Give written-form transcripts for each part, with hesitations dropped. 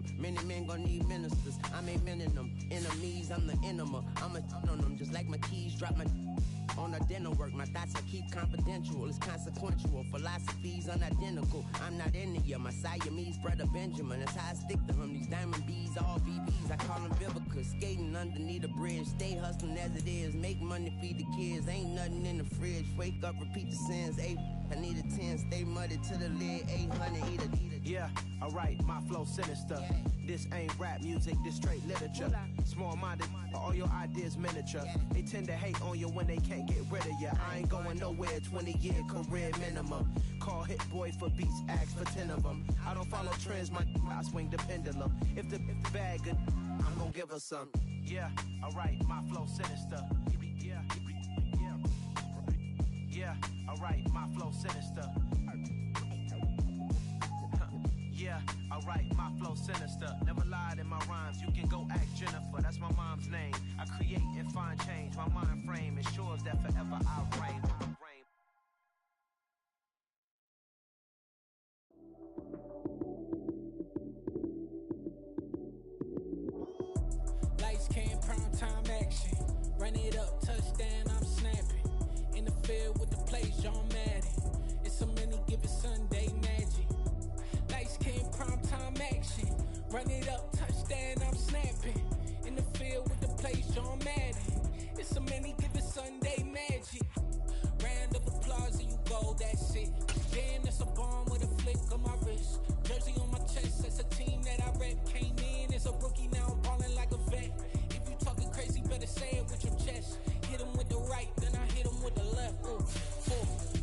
Benjamin. Many men gon' need ministers. I'm a men in them. Enemies, I'm the enema. I'm a on them just like my keys. Drop my on a dental work. My thoughts I keep confidential. It's consequential. Philosophies unidentical. I'm not in ya. My Siamese brother Benjamin. That's how I stick to him. These diamond bees, all VBs. I call them Vivica. Skating underneath a bridge. Stay hustling as it is. Make money, feed the kids. Ain't nothing in the fridge. Wake up, repeat the sins. I need a 10. Stay muddy to the lid. 800. Eat a. Yeah, alright, my flow sinister. This ain't rap music, this straight literature. Small-minded, all your ideas miniature. They tend to hate on you when they can't get rid of you. I ain't going nowhere, 20-year career minimum. Call Hit Boy for beats, ask for 10 of them. I don't follow trends, I swing the pendulum. If the bag good, I'm gonna give her some. Yeah, alright, my flow sinister. Yeah, alright, my flow sinister. Yeah, alright, my flow sinister. Never lied in my rhymes, you can go ask Jennifer. That's my mom's name. I create and find change. My mind frame ensures that forever I reign. Lights came, prime time action. Run it up, touchdown, I'm snapping. In the field with the plays, John Madden. It's a many given Sunday magic. Lights came, prime time action. Run it up, touchdown, I'm snapping. In the field with the plays, John Madden. It's a many given Sunday magic. Round of applause and you go, that's it. Damn, that's a bomb with a flick on my wrist. Jersey on my chest, that's a team that I rep. Came in as a rookie, now I'm ballin' like a vet. If you talking crazy, better say it with your chest. Hit him with the right, then I hit him with the left. Ooh,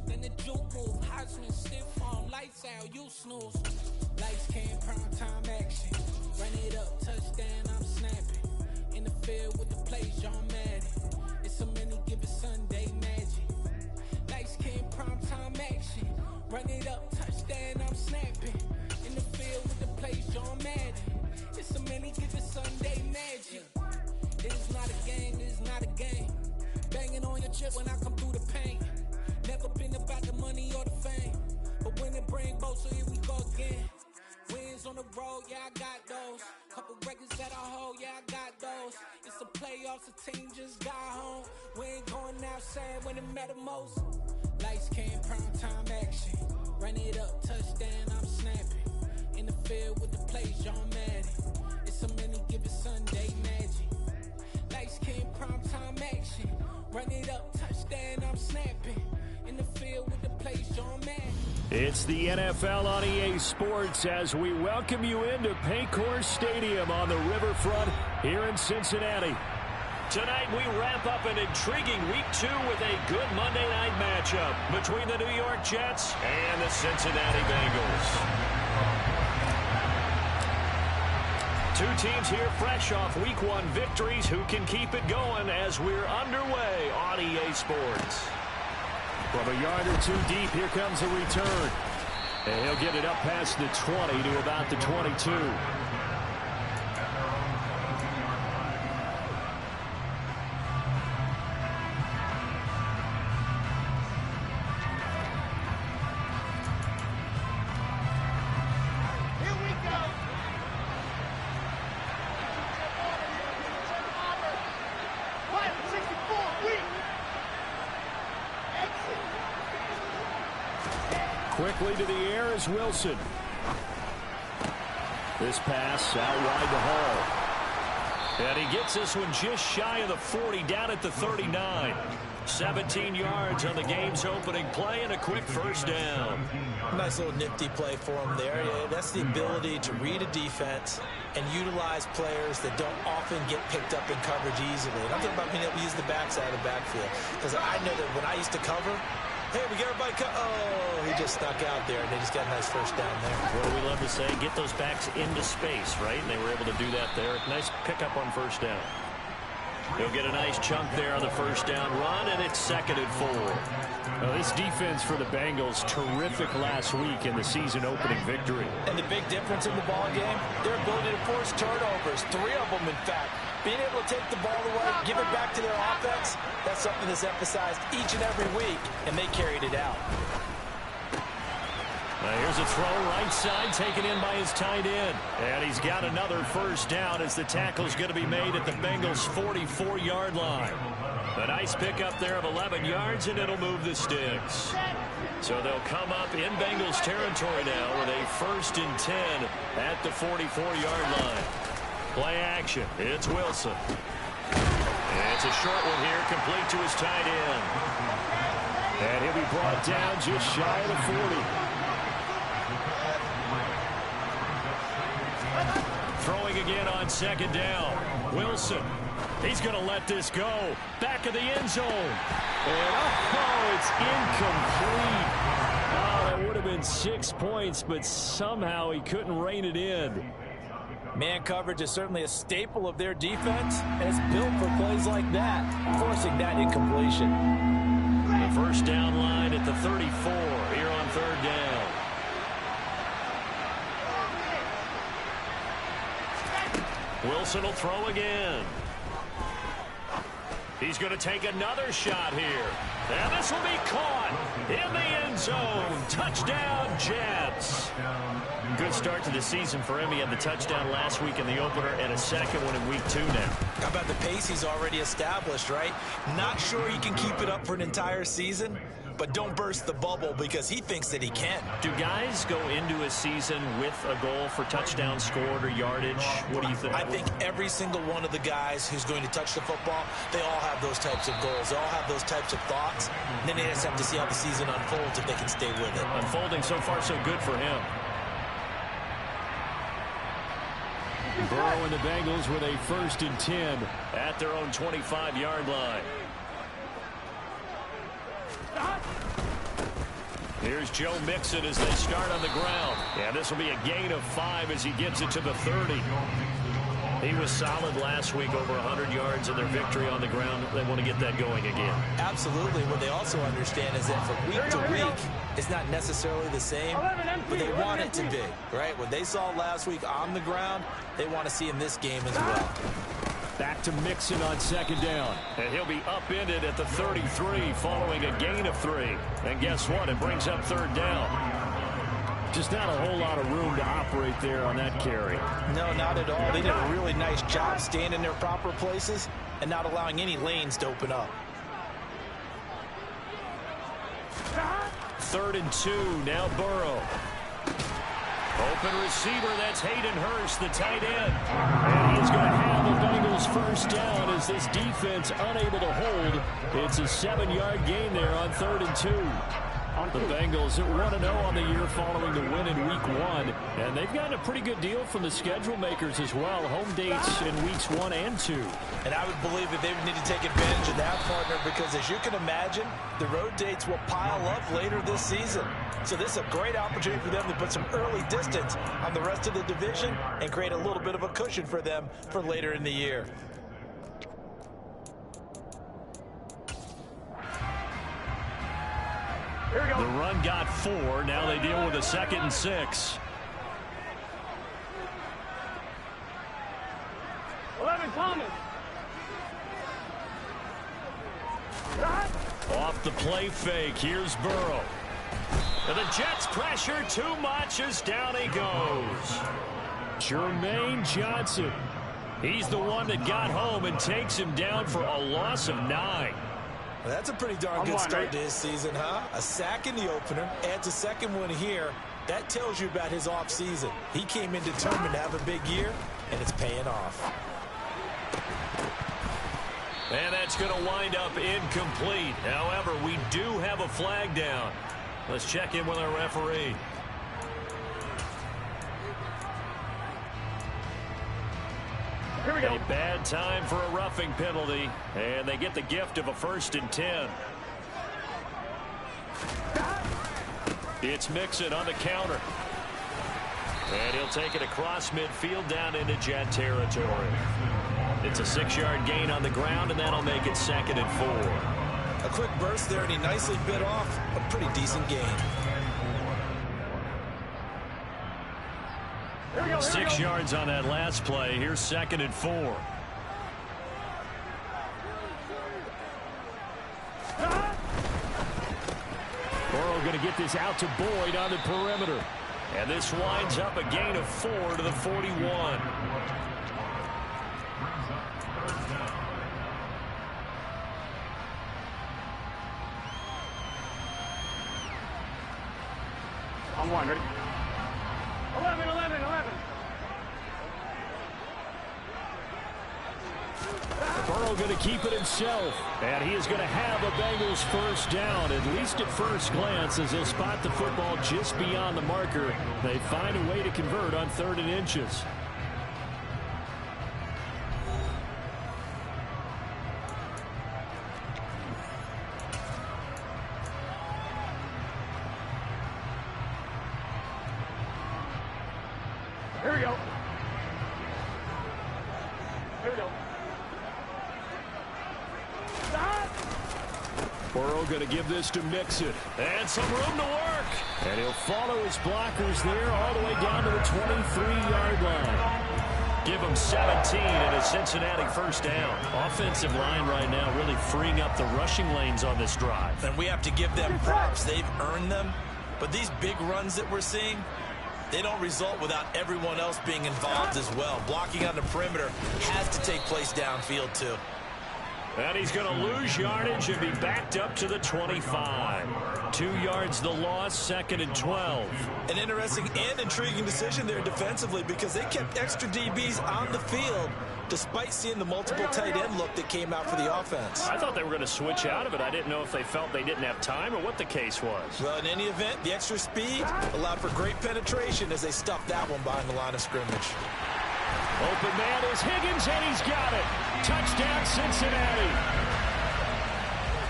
then the juke move, Heisman, stiff arm, lights out, you snooze. Lights came, prime time action. Run it up, touchdown, I'm snapping. In the field with the plays, John Madden. It's a many given Sunday magic. Lights came, prime time action. Run it up, touchdown, I'm snapping. In the field with the plays, John Madden. It's a many given Sunday magic. It is not a game, it is not a game. Banging on your chip when I come through the paint. Never been about the money or the fame. But when it bring both, so here we go again. Wins on the road, yeah, I got those. Couple records that I hold, yeah, I got those. It's the playoffs, the team just got home. We ain't going outside when it matter most. Lights came, prime time action. Run it up, touchdown, I'm snapping. In the field with the plays, John Madden. It's a many given Sunday magic. Lights came, prime time action. Run it up, touchdown, I'm snapping. In the field with the plays, John Madden. It's the NFL on EA Sports as we welcome you into Paycor Stadium on the riverfront here in Cincinnati. Tonight we wrap up an intriguing Week 2 with a good Monday night matchup between the New York Jets and the Cincinnati Bengals. Two teams here fresh off Week 1 victories who can keep it going as we're underway on EA Sports. From a yard or two deep, here comes a return. And he'll get it up past the 20 to about the 22. Quickly to the air is Wilson. This pass out wide to Hall. And he gets this one just shy of the 40, down at the 39. 17 yards on the game's opening play and a quick first down. Nice little nifty play for him there. Yeah, that's the ability to read a defense and utilize players that don't often get picked up in coverage easily. And I'm talking about being able to use the backside of the backfield. Because I know that when I used to cover, hey, we get everybody oh, he just snuck out there, and they just got a nice first down there. What do we love to say? Get those backs into space, right? And they were able to do that there. Nice pickup on first down. He'll get a nice chunk there on the first down run, and it's 2nd and 4. Well, this defense for the Bengals, terrific last week in the season-opening victory. And the big difference in the ball game, their ability to force turnovers, 3 of them, in fact. Being able to take the ball away, give it back to their offense, that's something that's emphasized each and every week, and they carried it out. Here's a throw right side taken in by his tight end. And he's got another first down as the tackle's going to be made at the Bengals' 44-yard line. A nice pickup there of 11 yards, and it'll move the sticks. So they'll come up in Bengals territory now with a 1st and 10 at the 44-yard line. Play action. It's Wilson. And it's a short one here, complete to his tight end. And he'll be brought down just shy of the 40. Throwing again on 2nd down. Wilson. He's going to let this go. Back of the end zone. And it's incomplete. Oh, that would have been 6 points, but somehow he couldn't rein it in. Man coverage is certainly a staple of their defense, and it's built for plays like that, forcing that incompletion. The first down line at the 34 here on 3rd down. Wilson will throw again. He's going to take another shot here. And this will be caught in the end zone. Touchdown, Jets. Good start to the season for him. He had the touchdown last week in the opener and a second one in week 2 now. How about the pace he's already established, right? Not sure he can keep it up for an entire season, but don't burst the bubble because he thinks that he can. Do guys go into a season with a goal for touchdown scored or yardage? What do you think? I think every single one of the guys who's going to touch the football, they all have those types of goals. They all have those types of thoughts. And then they just have to see how the season unfolds if they can stay with it. Unfolding so far so good for him. Burrow and the Bengals with a 1st and 10 at their own 25-yard line. Here's Joe Mixon as they start on the ground. Yeah, this will be a gain of 5 as he gets it to the 30. He was solid last week, over 100 yards in their victory on the ground. They want to get that going again. Absolutely. What they also understand is that from week to week, it's not necessarily the same, but they want it to be, right? What they saw last week on the ground, they want to see in this game as well. Back to Mixon on 2nd down. And he'll be upended at the 33 following a gain of 3. And guess what? It brings up 3rd down. Just not a whole lot of room to operate there on that carry. No, not at all. They did a really nice job staying in their proper places and not allowing any lanes to open up. 3rd and 2. Now Burrow. Open receiver, that's Hayden Hurst, the tight end. And he's going to have the Bengals 1st down as this defense unable to hold. It's a 7-yard gain there on 3rd and 2. The Bengals 1-0 on the year following the win in week 1. And they've gotten a pretty good deal from the schedule makers as well. Home dates in weeks 1 and 2. And I would believe that they would need to take advantage of that, partner, because as you can imagine, the road dates will pile up later this season. So this is a great opportunity for them to put some early distance on the rest of the division and create a little bit of a cushion for them for later in the year. Here we go. The run got 4. Now they deal with a 2nd and 6. 11 Thomas. Off the play fake. Here's Burrow. And the Jets pressure too much as down he goes. Jermaine Johnson. He's the one that got home and takes him down for a loss of 9. Well, that's a pretty darn good start to his season, huh? A sack in the opener, adds a second one here. That tells you about his offseason. He came in determined to have a big year, and it's paying off. And that's going to wind up incomplete. However, we do have a flag down. Let's check in with our referee. Here we go. A bad time for a roughing penalty, and they get the gift of a 1st and 10. It's Mixon on the counter. And he'll take it across midfield down into Jet territory. It's a 6-yard gain on the ground, and that'll make it 2nd and 4. A quick burst there, and he nicely bit off a pretty decent gain. 6 yards on that last play. Here's 2nd and 4. Burrow Burrow going to get this out to Boyd on the perimeter. And this winds up a gain of 4 to the 41. On one, ready? 11, 11, 11. Burrow going to keep it himself, and he is going to have a Bengals first down, at least at first glance, as they'll spot the football just beyond the marker. They find a way to convert on 3rd and inches. Here we go. Here we go. Burrow going to give this to Mixon. And some room to work. And he'll follow his blockers there all the way down to the 23-yard line. Give him 17 and a Cincinnati first down. Offensive line right now really freeing up the rushing lanes on this drive. And we have to give them props. They've earned them. But these big runs that we're seeing, they don't result without everyone else being involved as well. Blocking on the perimeter has to take place downfield too. And he's going to lose yardage and be backed up to the 25. 2 yards the loss, 2nd and 12. An interesting and intriguing decision there defensively because they kept extra DBs on the field despite seeing the multiple tight end look that came out for the offense. I thought they were going to switch out of it. I didn't know if they felt they didn't have time or what the case was. Well, in any event, the extra speed allowed for great penetration as they stuffed that one behind the line of scrimmage. Open man is Higgins, and he's got it. Touchdown, Cincinnati.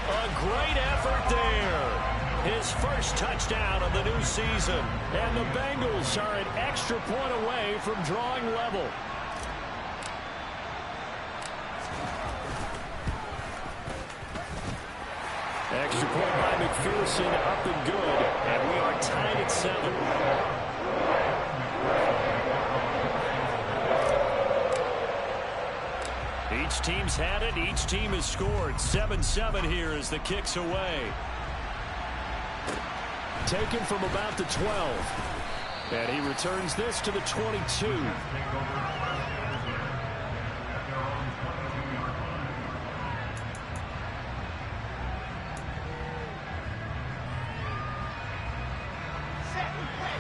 A great effort there. His first touchdown of the new season. And the Bengals are an extra point away from drawing level. Extra point by McPherson, up and good. And we are tied at 7. Each team's had it. Each team has scored. 7-7 here as the kick's away. Taken from about the 12. And he returns this to the 22.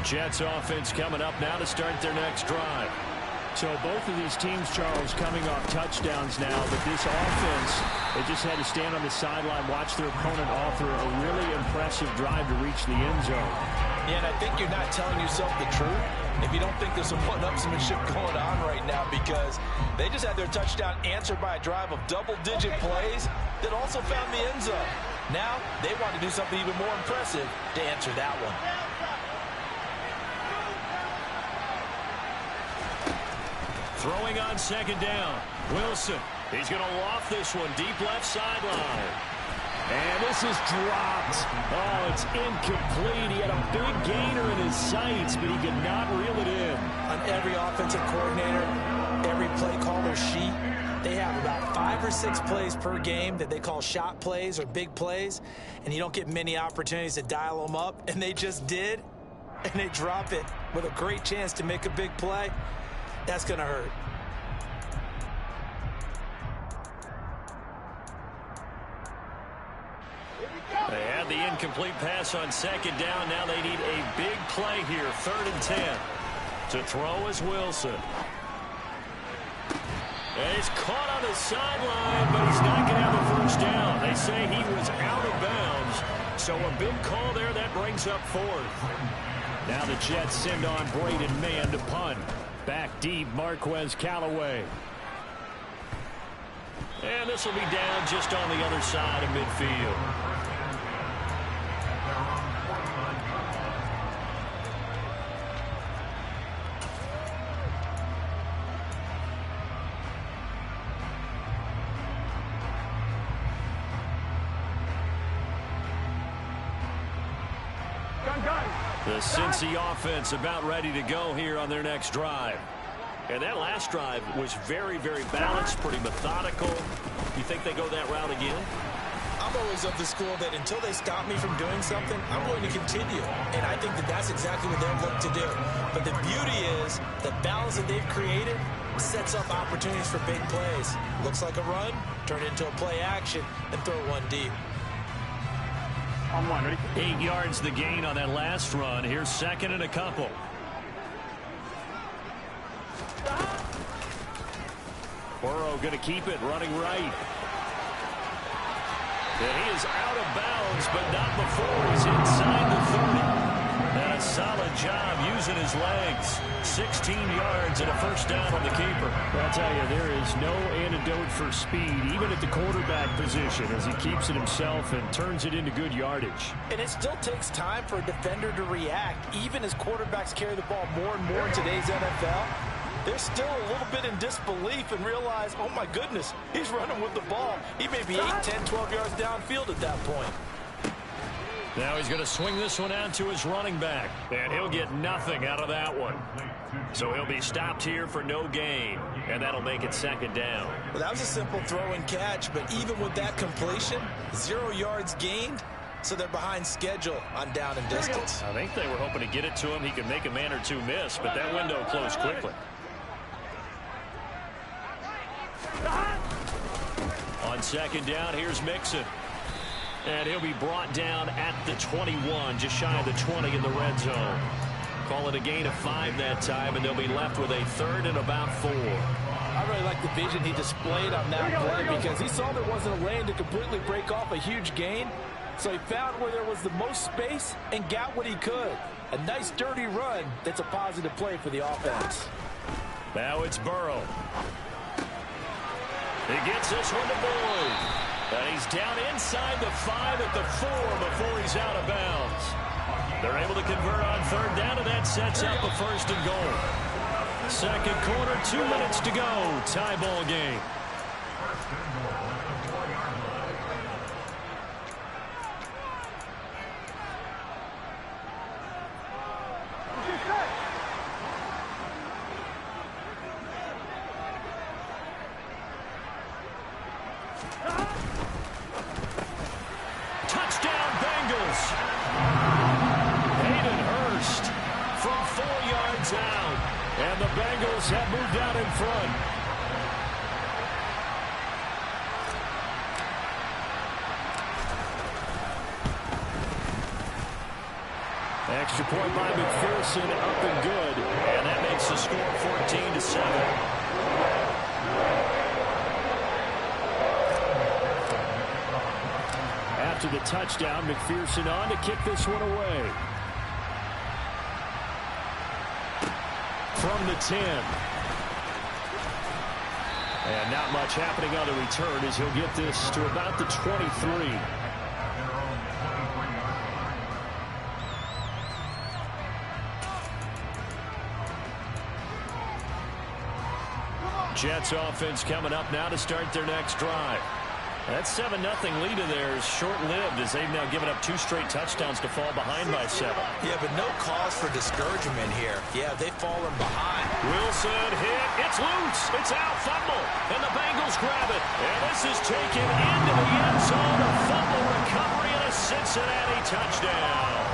Jets offense coming up now to start their next drive. So both of these teams, Charles, coming off touchdowns now, but this offense, they just had to stand on the sideline, watch their opponent offer a really impressive drive to reach the end zone. Yeah, and I think you're not telling yourself the truth if you don't think there's some one-upsmanship going on right now, because they just had their touchdown answered by a drive of double-digit plays that also found the end zone. Now they want to do something even more impressive to answer that one. Throwing on 2nd down. Wilson. He's going to loft this one deep left sideline. And this is dropped. Oh, it's incomplete. He had a big gainer in his sights, but he could not reel it in. On every offensive coordinator, every play caller sheet, they have about 5 or 6 plays per game that they call shot plays or big plays, and you don't get many opportunities to dial them up, and they just did, and they drop it with a great chance to make a big play. That's going to hurt. They had the incomplete pass on 2nd down. Now they need a big play here. 3rd and 10. To throw is Wilson. And he's caught on the sideline, but he's not going to have the first down. They say he was out of bounds. So a big call there. That brings up 4th. Now the Jets send on Braden Mann to punt. Back deep, Marquez Callaway. And this will be down just on the other side of midfield. The Cincy offense about ready to go here on their next drive. And that last drive was very, very balanced, pretty methodical. You think they go that route again? I'm always of the school that until they stop me from doing something, I'm going to continue. And I think that that's exactly what they'll look to do. But the beauty is the balance that they've created sets up opportunities for big plays. Looks like a run, turn it into a play action, and throw one deep. On one, ready? 8 yards the gain on that last run. Here's second and a couple. Burrow going to keep it, running right. And he is out of bounds, but not before he's inside the 30. And a solid job using his legs. 16 yards and a first down on the keeper. I'll tell you, there is no antidote for speed, even at the quarterback position, as he keeps it himself and turns it into good yardage. And it still takes time for a defender to react. Even as quarterbacks carry the ball more and more in today's NFL, they're still a little bit in disbelief and realize, oh my goodness, he's running with the ball. He may be 8, 10, 12 yards downfield at that point. Now he's going to swing this one out to his running back, and he'll get nothing out of that one. So he'll be stopped here for no gain, and that'll make it second down. Well, that was a simple throw and catch, but even with that completion, 0 yards gained, so they're behind schedule on down and distance. I think they were hoping to get it to him. He could make a man or two miss, but that window closed quickly. On second down, here's Mixon. And he'll be brought down at the 21, just shy of the 20 in the red zone. Call it a gain of 5 that time, and they'll be left with a third and about 4. I really like the vision he displayed on that play because he saw there wasn't a lane to completely break off a huge gain. So he found where there was the most space and got what he could. A nice dirty run that's a positive play for the offense. Now it's Burrow. He gets this one to Boyd. And he's down inside the 5 at the 4 before he's out of bounds. They're able to convert on third down, and that sets up a first and goal. Second quarter, 2 minutes to go. Tie ball game. Touchdown Bengals. Hayden Hurst from 4 yards out. And the Bengals have moved out in front. Extra point by McPherson, up and good. And that makes the score 14-7. After the touchdown, McPherson on to kick this one away. From the 10. And not much happening on the return as he'll get this to about the 23. Jets offense coming up now to start their next drive. That 7-0 lead of theirs short-lived as they've now given up 2 straight touchdowns to fall behind by 7. Yeah, but no cause for discouragement here. Yeah, they've fallen behind. Wilson hit. It's loose. It's out. Fumble. And the Bengals grab it. And this is taken into the end zone. A fumble recovery and a Cincinnati touchdown.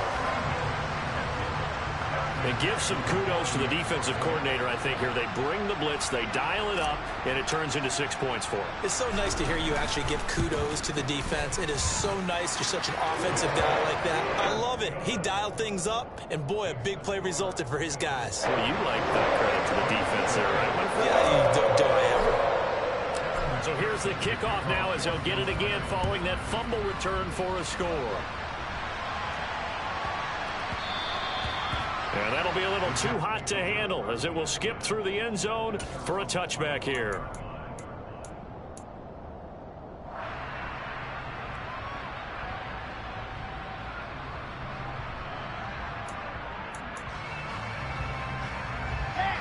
It gives some kudos to the defensive coordinator, I think, here. They bring the blitz, they dial it up, and it turns into 6 points for them. It's so nice to hear you actually give kudos to the defense. It is so nice you're such an offensive guy like that. I love it. He dialed things up, and boy, a big play resulted for his guys. Well, you like that credit to the defense there, right, my friend? Yeah, do I ever? So here's the kickoff now as they'll get it again following that fumble return for a score. And that'll be a little too hot to handle as it will skip through the end zone for a touchback here.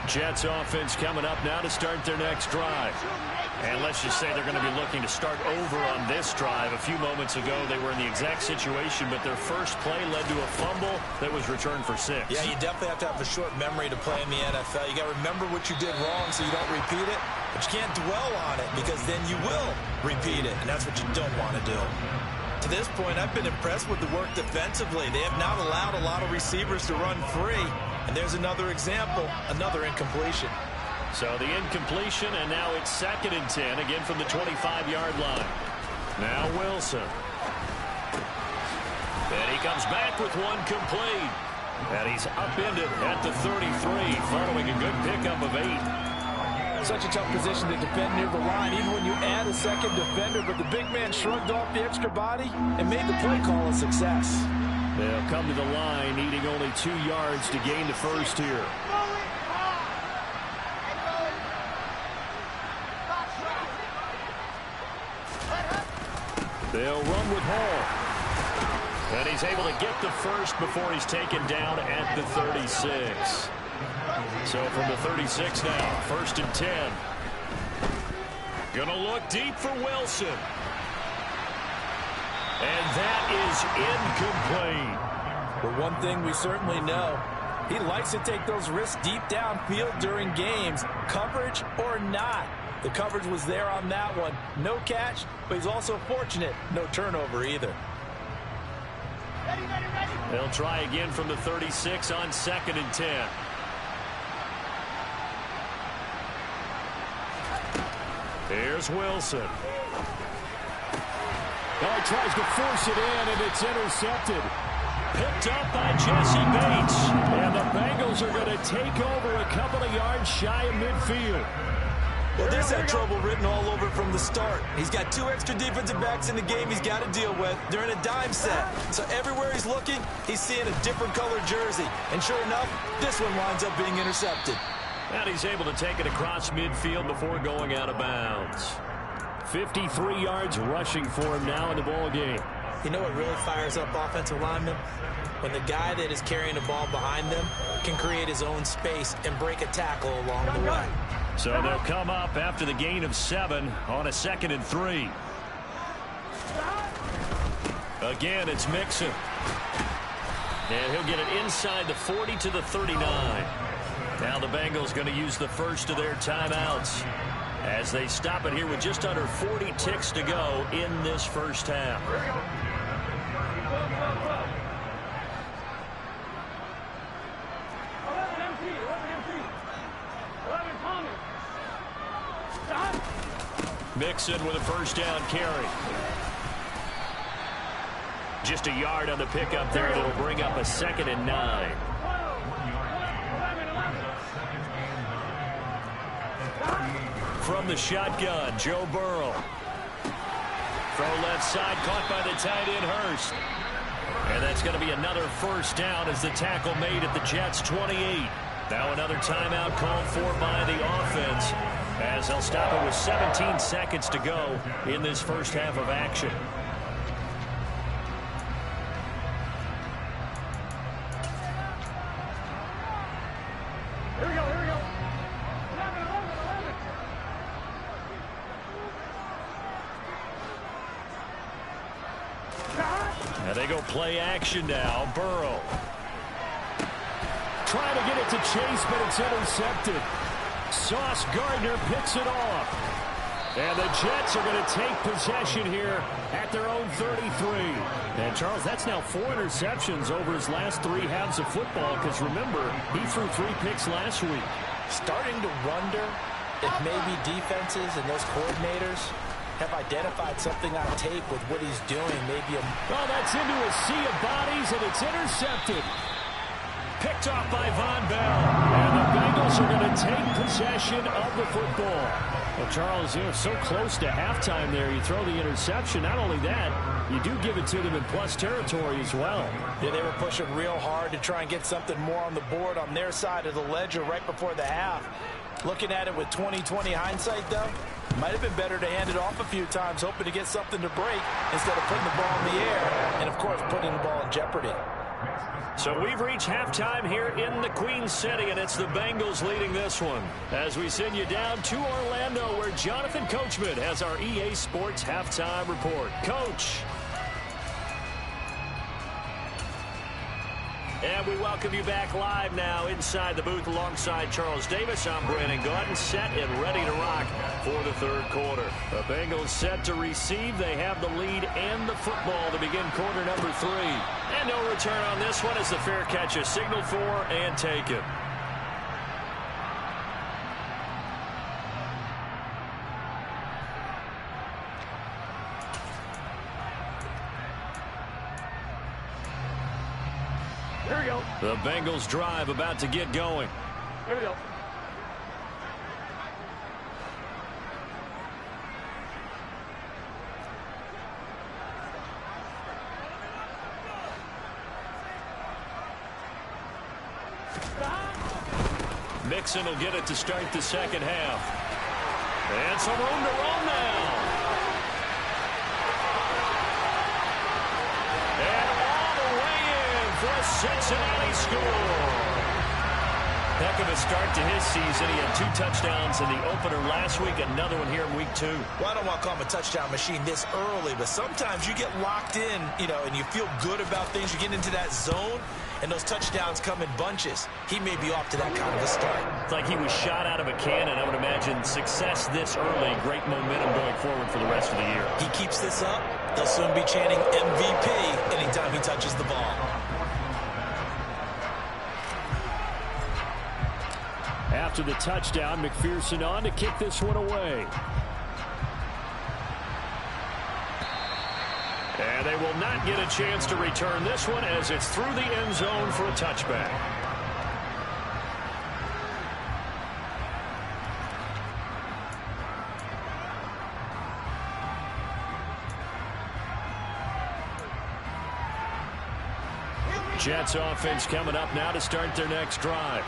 Jets offense coming up now to start their next drive. And let's just say they're going to be looking to start over on this drive. A few moments ago, they were in the exact situation, but their first play led to a fumble that was returned for 6. Yeah, you definitely have to have a short memory to play in the NFL. You got to remember what you did wrong so you don't repeat it, but you can't dwell on it because then you will repeat it, and that's what you don't want to do. To this point, I've been impressed with the work defensively. They have not allowed a lot of receivers to run free. And there's another example, another incompletion. So the incompletion, and now it's 2nd and 10, again from the 25-yard line. Now Wilson. And he comes back with one complete. And he's upended at the 33, following a good pickup of 8. Such a tough position to defend near the line, even when you add a second defender. But the big man shrugged off the extra body and made the play call a success. They'll come to the line, needing only 2 yards to gain the first here. They'll run with Hall. And he's able to get the first before he's taken down at the 36. So from the 36 now, 1st and 10. Gonna look deep for Wilson. And that is incomplete. But one thing we certainly know, he likes to take those risks deep downfield during games, coverage or not. The coverage was there on that one. No catch, but he's also fortunate. No turnover either. They'll try again from the 36 on 2nd and 10. Here's Wilson. Now he tries to force it in, and it's intercepted. Picked up by Jesse Bates. And the Bengals are going to take over a couple of yards shy of midfield. Well, there's that trouble written all over from the start. He's got 2 extra defensive backs in the game he's got to deal with. They're in a dime set. So everywhere he's looking, he's seeing a different colored jersey. And sure enough, this one winds up being intercepted. And he's able to take it across midfield before going out of bounds. 53 yards rushing for him now in the ball game. You know what really fires up offensive linemen? When the guy that is carrying the ball behind them can create his own space and break a tackle along the way. So they'll come up after the gain of 7 on a 2nd and 3. Again, it's Mixon. And he'll get it inside the 40 to the 39. Now the Bengals going to use the first of their timeouts as they stop it here with just under 40 ticks to go in this first half. Mixon with a first down carry. Just a yard on the pickup there that'll bring up a 2nd and 9. From the shotgun, Joe Burrow. Throw left side, caught by the tight end Hurst. And that's going to be another first down as the tackle made at the Jets' 28. Now another timeout called for by the offense as they'll stop it with 17 seconds to go in this first half of action. Here we go, here we go. 11. And they go play action now. Burrow. Trying to get it to Chase, but it's intercepted. Sauce Gardner picks it off. And the Jets are going to take possession here at their own 33. And, Charles, that's now 4 interceptions over his last 3 halves of football because, remember, he threw 3 picks last week. Starting to wonder if maybe defenses and those coordinators have identified something on tape with what he's doing. Maybe that's into a sea of bodies, and it's intercepted. Picked off by Von Bell. And the Bengals are going to take possession of the football. Well, Charles, so close to halftime there. You throw the interception. Not only that, you do give it to them in plus territory as well. Yeah, they were pushing real hard to try and get something more on the board on their side of the ledger right before the half. Looking at it with 20/20 hindsight, though, might have been better to hand it off a few times, hoping to get something to break instead of putting the ball in the air and, of course, putting the ball in jeopardy. So we've reached halftime here in the Queen City, and it's the Bengals leading this one. As we send you down to Orlando, where Jonathan Coachman has our EA Sports halftime report. Coach. And we welcome you back live now inside the booth alongside Charles Davis. I'm Brandon Gaudin, set and ready to rock for the third quarter. The Bengals set to receive. They have the lead and the football to begin quarter number 3. And no return on this one as the fair catch is signaled for and taken. Here we go. The Bengals drive about to get going. Here we go. Mixon will get it to start the second half. And some room to run now. And all the way in for a Cincinnati score. Heck of a start to his season. He had 2 touchdowns in the opener last week, another one here in week 2. Well, I don't want to call him a touchdown machine this early, but sometimes you get locked in, and you feel good about things. You get into that zone, and those touchdowns come in bunches. He may be off to that kind of a start. It's like he was shot out of a cannon. I would imagine success this early, great momentum going forward for the rest of the year. He keeps this up, they'll soon be chanting MVP anytime he touches the ball. After the touchdown, McPherson on to kick this one away. And they will not get a chance to return this one as it's through the end zone for a touchback. Jets offense coming up now to start their next drive.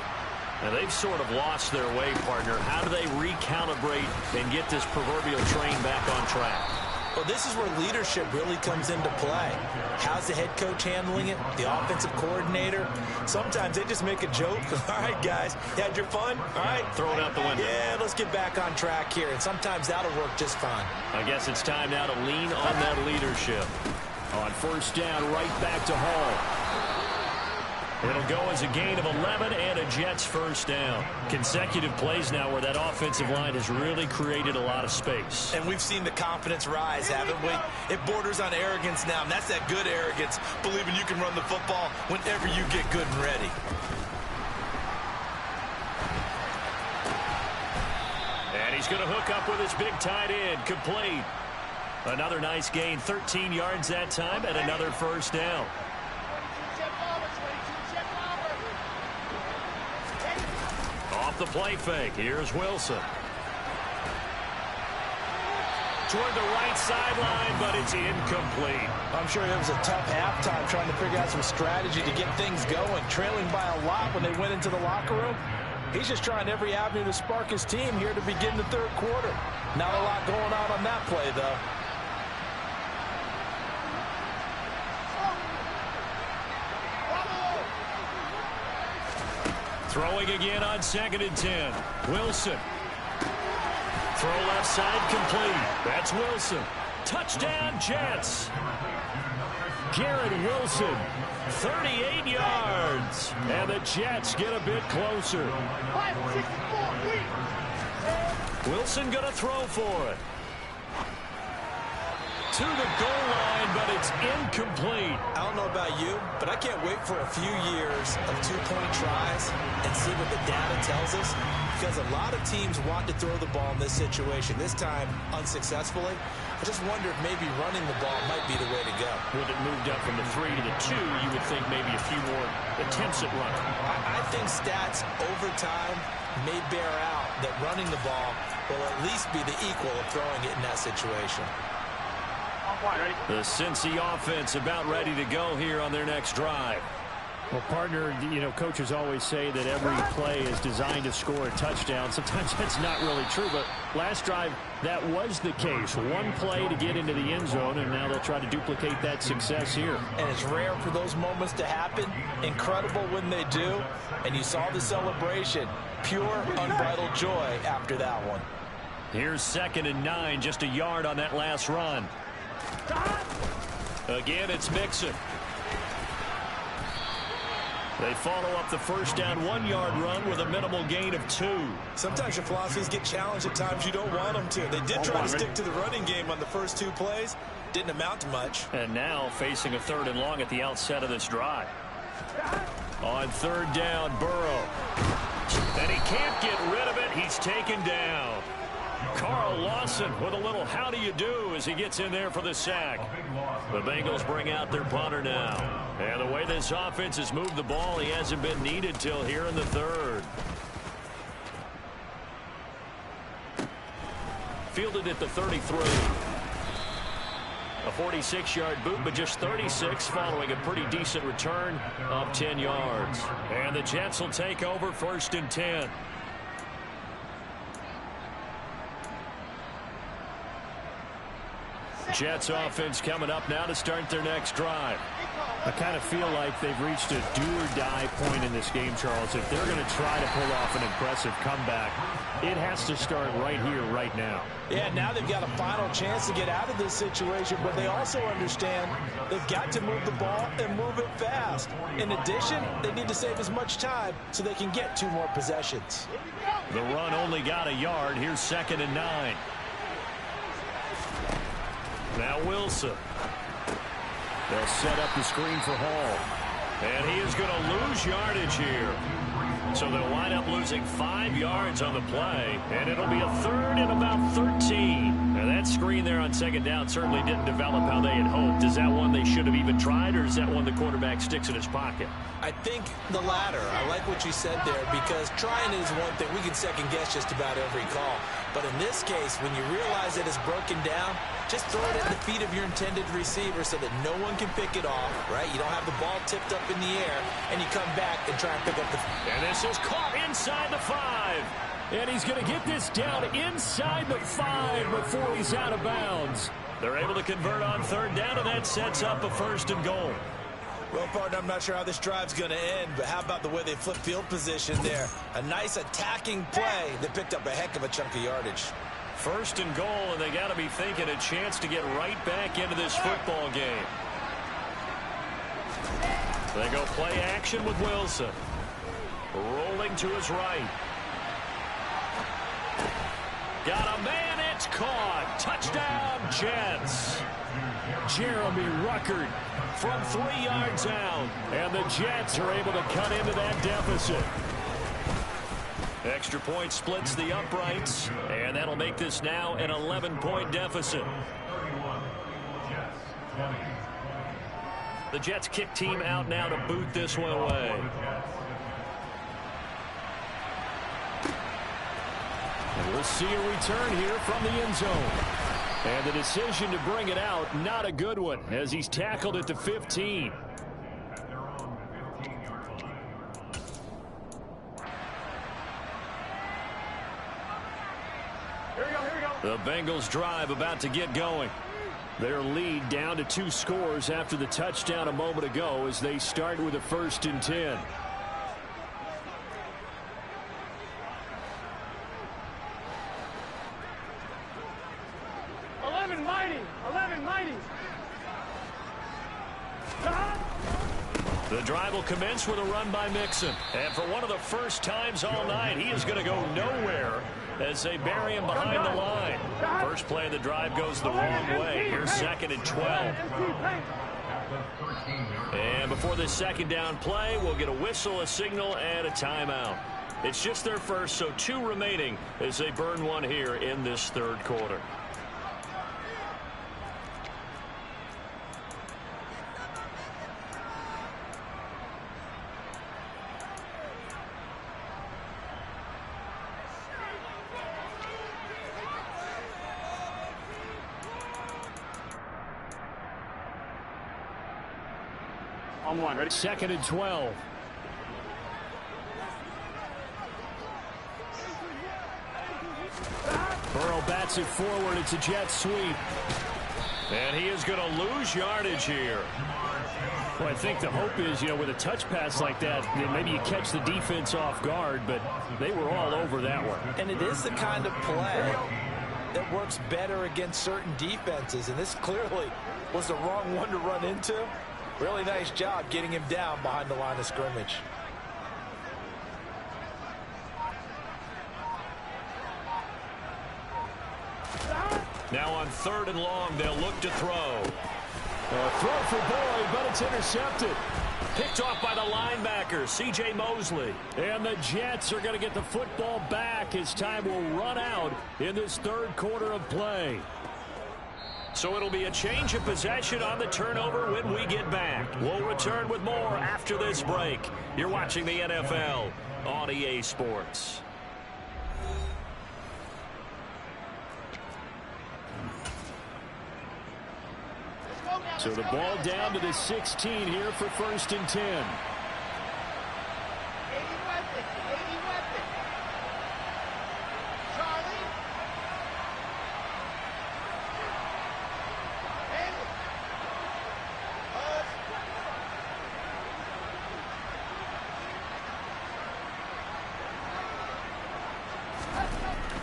Now, they've sort of lost their way, partner. How do they recalibrate and get this proverbial train back on track? Well, this is where leadership really comes into play. How's the head coach handling it? The offensive coordinator? Sometimes they just make a joke. All right, guys, you had your fun? All right. Throw it out the window. Yeah, let's get back on track here. And sometimes that'll work just fine. I guess it's time now to lean on that leadership. On first down, right back to Hall. It'll go as a gain of 11 and a Jets first down. Consecutive plays now where that offensive line has really created a lot of space. And we've seen the confidence rise, haven't we? It borders on arrogance now, and that's that good arrogance, believing you can run the football whenever you get good and ready. And he's going to hook up with his big tight end, complete. Another nice gain, 13 yards that time, and another first down. The play fake. Here's Wilson. Toward the right sideline, but it's incomplete. I'm sure it was a tough halftime trying to figure out some strategy to get things going. Trailing by a lot when they went into the locker room. He's just trying every avenue to spark his team here to begin the third quarter. Not a lot going on that play, though. Throwing again on 2nd and 10. Wilson. Throw left side complete. That's Wilson. Touchdown Jets. Garrett Wilson. 38 yards. And the Jets get a bit closer. Wilson going to throw for it. To the goal line, but it's incomplete. I don't know about you, but I can't wait for a few years of two-point tries and see what the data tells us, because a lot of teams want to throw the ball in this situation. This time, unsuccessfully. I just wonder if maybe running the ball might be the way to go. With it moved up from the 3 to the 2, you would think maybe a few more attempts at running. I think stats over time may bear out that running the ball will at least be the equal of throwing it in that situation. The Cincy offense about ready to go here on their next drive. Well, partner, coaches always say that every play is designed to score a touchdown. Sometimes that's not really true, but last drive, that was the case. One play to get into the end zone, and now they'll try to duplicate that success here. And it's rare for those moments to happen. Incredible when they do. And you saw the celebration. Pure, unbridled joy after that one. Here's 2nd and 9, just a yard on that last run. Again, it's Mixon. They follow up the first down 1-yard run with a minimal gain of 2. Sometimes your philosophies get challenged at times you don't want them to. They did try to stick to the running game on the first 2 plays. Didn't amount to much. And now facing a 3rd and long at the outset of this drive. On 3rd down, Burrow. And he can't get rid of it. He's taken down. Carl Lawson with a little how do you do as he gets in there for the sack. The Bengals bring out their punter now. And the way this offense has moved the ball, he hasn't been needed till here in the 3rd. Fielded at the 33. A 46-yard boot, but just 36 following a pretty decent return of 10 yards. And the Jets will take over 1st and 10. Jets offense coming up now to start their next drive. I kind of feel like they've reached a do-or-die point in this game, Charles. If they're going to try to pull off an impressive comeback, it has to start right here, right now. Yeah, now they've got a final chance to get out of this situation, but they also understand they've got to move the ball and move it fast. In addition, they need to save as much time so they can get 2 more possessions. The run only got a yard. Here's 2nd and 9. Now Wilson. They'll set up the screen for Hall. And he is going to lose yardage here. So they'll wind up losing 5 yards on the play. And it'll be a 3rd and about 13. Now that screen there on 2nd down certainly didn't develop how they had hoped. Is that one they should have even tried, or is that one the quarterback sticks in his pocket? I think the latter. I like what you said there, because trying is one thing. We can second guess just about every call. But in this case, when you realize that it's broken down, just throw it at the feet of your intended receiver so that no one can pick it off, right? You don't have the ball tipped up in the air, and you come back and try and pick up the... And this is caught inside the 5. And he's going to get this down inside the 5 before he's out of bounds. They're able to convert on 3rd down, and that sets up a 1st and goal. Well, partner, I'm not sure how this drive's going to end, but how about the way they flip field position there? A nice attacking play that picked up a heck of a chunk of yardage. 1st and goal, and they got to be thinking a chance to get right back into this football game. They go play action with Wilson. Rolling to his right. Got a man, it's caught. Touchdown, Jets. Jeremy Ruckert from 3 yards out. And the Jets are able to cut into that deficit. Extra point splits the uprights, and that'll make this now an 11-point deficit. The Jets kick team out now to boot this one away. And we'll see a return here from the end zone. And the decision to bring it out, not a good one, as he's tackled at the 15. The Bengals drive about to get going. Their lead down to 2 scores after the touchdown a moment ago as they start with a 1st and 10. The drive will commence with a run by Mixon. And for one of the first times all night, he is going to go nowhere as they bury him behind the line. First play of the drive goes the wrong way. Here's 2nd and 12. And before this 2nd down play, we'll get a whistle, a signal, and a timeout. It's just their first, so 2 remaining as they burn one here in this 3rd quarter. On 1, ready? 2nd and 12. Burrow bats it forward. It's a jet sweep. And he is going to lose yardage here. Well, I think the hope is, with a touch pass like that, maybe you catch the defense off guard, but they were all over that one. And it is the kind of play that works better against certain defenses, and this clearly was the wrong one to run into. Really nice job getting him down behind the line of scrimmage. Now on 3rd and long, they'll look to throw. A throw for Boyd, but it's intercepted. Picked off by the linebacker, C.J. Mosley. And the Jets are going to get the football back as time will run out in this 3rd quarter of play. So it'll be a change of possession on the turnover when we get back. We'll return with more after this break. You're watching the NFL on EA Sports. So the ball down to the 16 here for 1st and 10.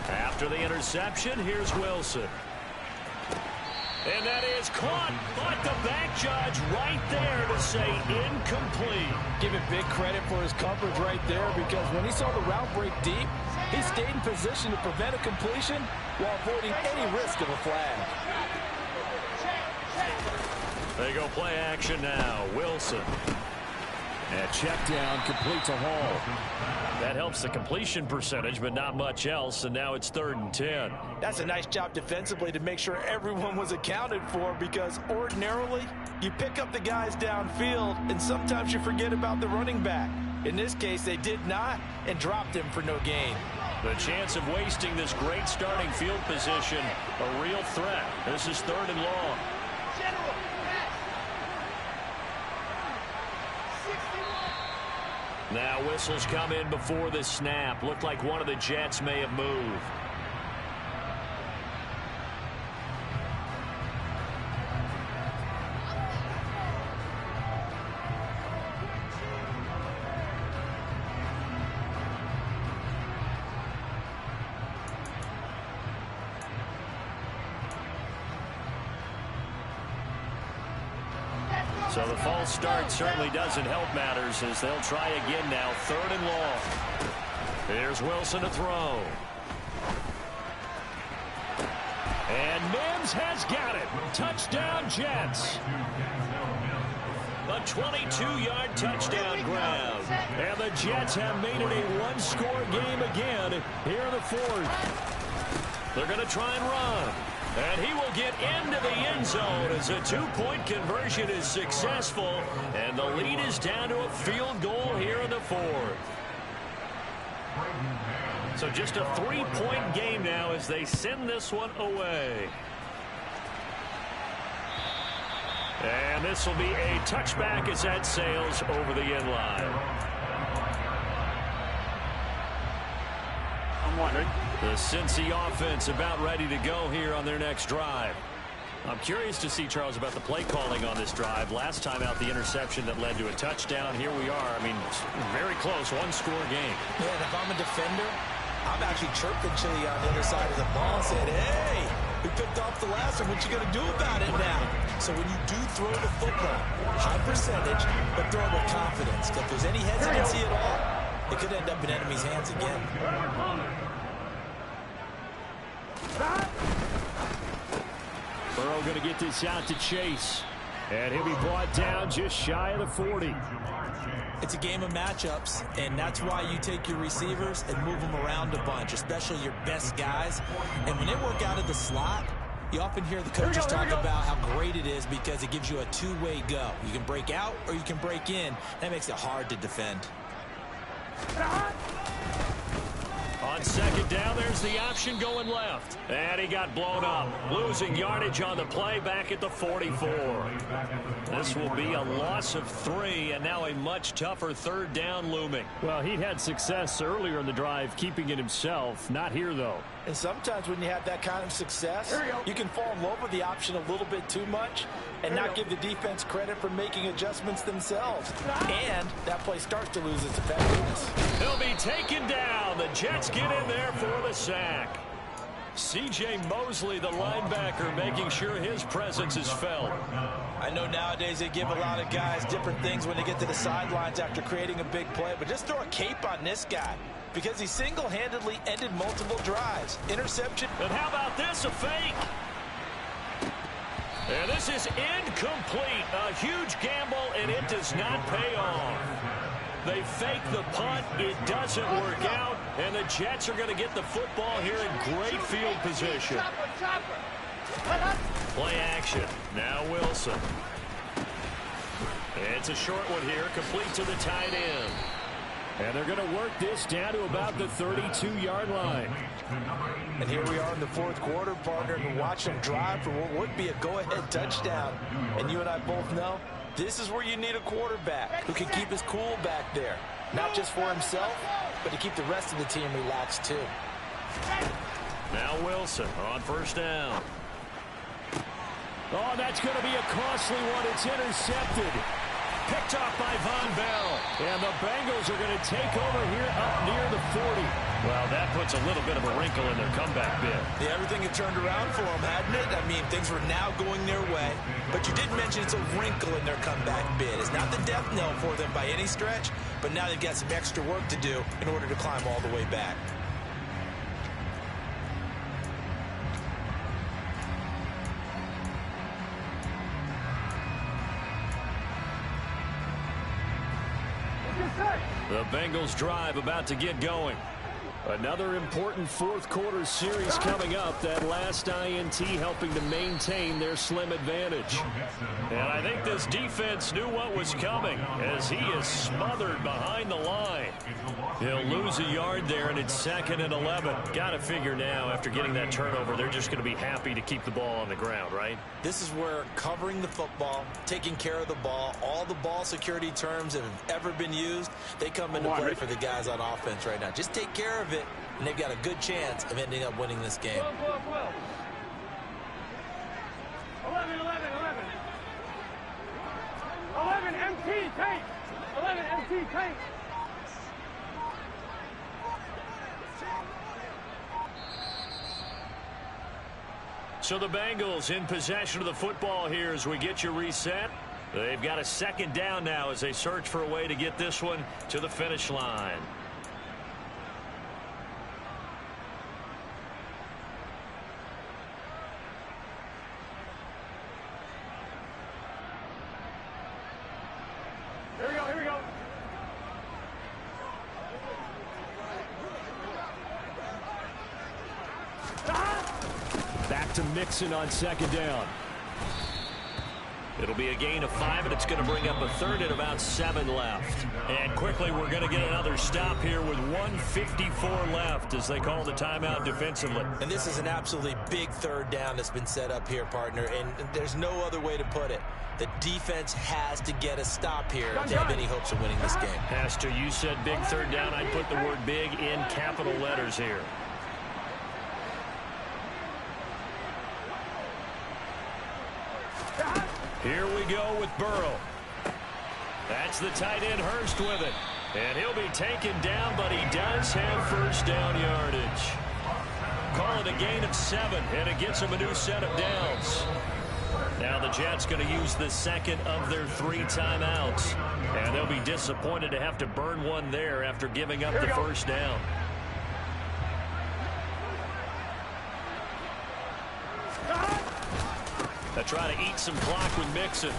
After the interception, here's Wilson. And that is caught, but the back judge right there to say incomplete. Give him big credit for his coverage right there, because when he saw the route break deep, he stayed in position to prevent a completion while avoiding any risk of a flag. They go play action now. Wilson. And check down, complete to Hall. That helps the completion percentage, but not much else, and now it's 3rd and 10. That's a nice job defensively to make sure everyone was accounted for, because ordinarily you pick up the guys downfield and sometimes you forget about the running back. In this case, they did not and dropped him for no gain. The chance of wasting this great starting field position, a real threat. This is 3rd and long. Now whistles come in before the snap. Looked like one of the Jets may have moved. So the false start certainly doesn't help matters as they'll try again now. 3rd and long. Here's Wilson to throw. And Mims has got it. Touchdown, Jets. A 22-yard touchdown grab. And the Jets have made it a one-score game again here in the 4th. They're going to try and run. And he will get into the end zone as a 2-point conversion is successful. And the lead is down to a field goal here in the 4th. So just a 3-point game now as they send this one away. And this will be a touchback as that sails over the end line. I'm wondering. The Cincy offense about ready to go here on their next drive. I'm curious to see, Charles, about the play calling on this drive. Last time out, the interception that led to a touchdown. Here we are. I mean, very close, one-score game. Yeah, and if I'm a defender, I'm actually chirping Chili on the other side of the ball and said, hey, we picked off the last one. What you going to do about it now? So when you do throw the football, high percentage, but throw it with confidence. If there's any hesitancy at all, it could end up in enemy's hands again. Burrow going to get this out to Chase. And he'll be brought down just shy of the 40. It's a game of matchups, and that's why you take your receivers and move them around a bunch, especially your best guys. And when they work out of the slot, you often hear the coaches talk about how great it is because it gives you a two-way go. You can break out or you can break in. That makes it hard to defend. On 2nd down, there's the option going left. And he got blown up. Losing yardage on the play back at the 44. This will be a loss of 3, and now a much tougher 3rd down looming. Well, he'd had success earlier in the drive keeping it himself. Not here, though. And sometimes when you have that kind of success, you can fall in love with the option a little bit too much and not give the defense credit for making adjustments themselves. And that play starts to lose its effectiveness. He'll be taken down. The Jets get in there for the sack. C.J. Mosley, the linebacker, making sure his presence is felt. I know nowadays they give a lot of guys different things when they get to the sidelines after creating a big play, but just throw a cape on this guy because he single-handedly ended multiple drives. Interception. And how about this, a fake? And this is incomplete. A huge gamble, and it does not pay off. They fake the punt. It doesn't work out, and the Jets are going to get the football here in great field position. Play action. Now Wilson. It's a short one here, complete to the tight end. And they're going to work this down to about the 32-yard line. And here we are in the fourth quarter, partner, and watch them drive for what would be a go-ahead touchdown. And you and I both know this is where you need a quarterback who can keep his cool back there. Not just for himself, but to keep the rest of the team relaxed too. Now Wilson on first down. Oh, that's going to be a costly one. It's intercepted. Picked off by Von Bell. And the Bengals are going to take over here up near the 40. Well, that puts a little bit of a wrinkle in their comeback bid. Yeah, everything had turned around for them, hadn't it? I mean, things were now going their way. But you did mention it's a wrinkle in their comeback bid. It's not the death knell for them by any stretch, but now they've got some extra work to do in order to climb all the way back. The Bengals drive about to get going. Another important fourth quarter series coming up. That last INT helping to maintain their slim advantage. And I think this defense knew what was coming as he is smothered behind the line. He'll lose a yard there, and it's 2nd and 11. Got to figure now, after getting that turnover, they're just going to be happy to keep the ball on the ground, right? This is where covering the football, taking care of the ball, all the ball security terms that have ever been used, they come into play for the guys on offense right now. Just take care of it, and they've got a good chance of ending up winning this game. 11 MT tank. 11 MT tank. So the Bengals in possession of the football here as we get you reset. They've got a 2nd down now as they search for a way to get this one to the finish line. Here we go, here we go. Back to Mixon on 2nd down. It'll be a gain of 5, and it's going to bring up a 3rd and about 7 left. And quickly, we're going to get another stop here with 1:54 left as they call the timeout defensively. And this is an absolutely big 3rd down that's been set up here, partner, and there's no other way to put it. The defense has to get a stop here to have any hopes of winning this game. Pastor, you said big 3rd down. I put the word big in capital letters here. Here we go with Burrow. That's the tight end Hurst with it. And he'll be taken down, but he does have first down yardage. Call it a gain of 7, and it gets him a new set of downs. Now the Jets going to use the 2nd of their 3 timeouts. And they'll be disappointed to have to burn one there after giving up the first down. They try to eat some clock with Mixon.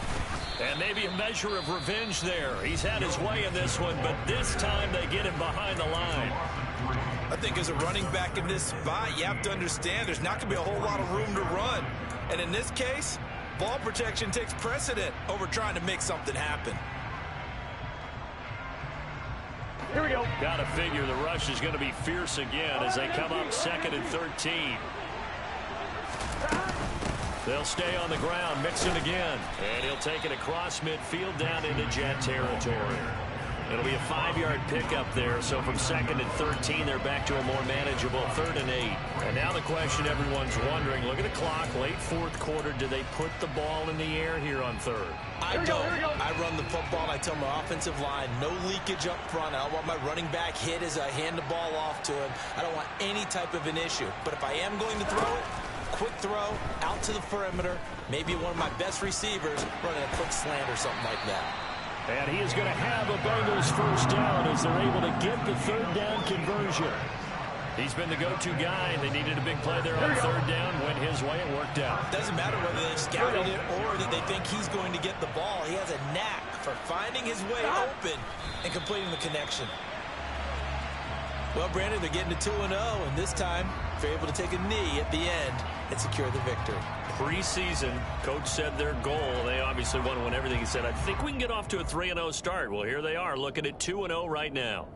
And maybe a measure of revenge there. He's had his way in this one, but this time they get him behind the line. I think as a running back in this spot, you have to understand there's not going to be a whole lot of room to run. And in this case, ball protection takes precedent over trying to make something happen. Here we go. Got to figure the rush is going to be fierce again as they come up 2nd and 13. They'll stay on the ground, Mixon again. And he'll take it across midfield down into Jet territory. It'll be a 5-yard pickup there. So from 2nd and 13, they're back to a more manageable 3rd and 8. And now the question everyone's wondering, look at the clock, late 4th quarter. Do they put the ball in the air here on 3rd? I don't. I run the football, and I tell my offensive line, no leakage up front. I don't want my running back hit as I hand the ball off to him. I don't want any type of an issue. But if I am going to throw it, quick throw, out to the perimeter, maybe one of my best receivers running a quick slant or something like that. And he is going to have a Bengals first down as they're able to get the 3rd down conversion. He's been the go-to guy. They needed a big play there on 3rd down. Went his way. It worked out. Doesn't matter whether they scouted it or that they think he's going to get the ball. He has a knack for finding his way open and completing the connection. Well, Brandon, they're getting to 2-0, and this time they're able to take a knee at the end and secure the victory. Preseason, coach said their goal, they obviously want to win everything. He said, I think we can get off to a 3-0 start. Well, here they are looking at 2-0 right now.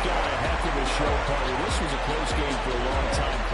Got a heck of a show party. This was a close game for a long time.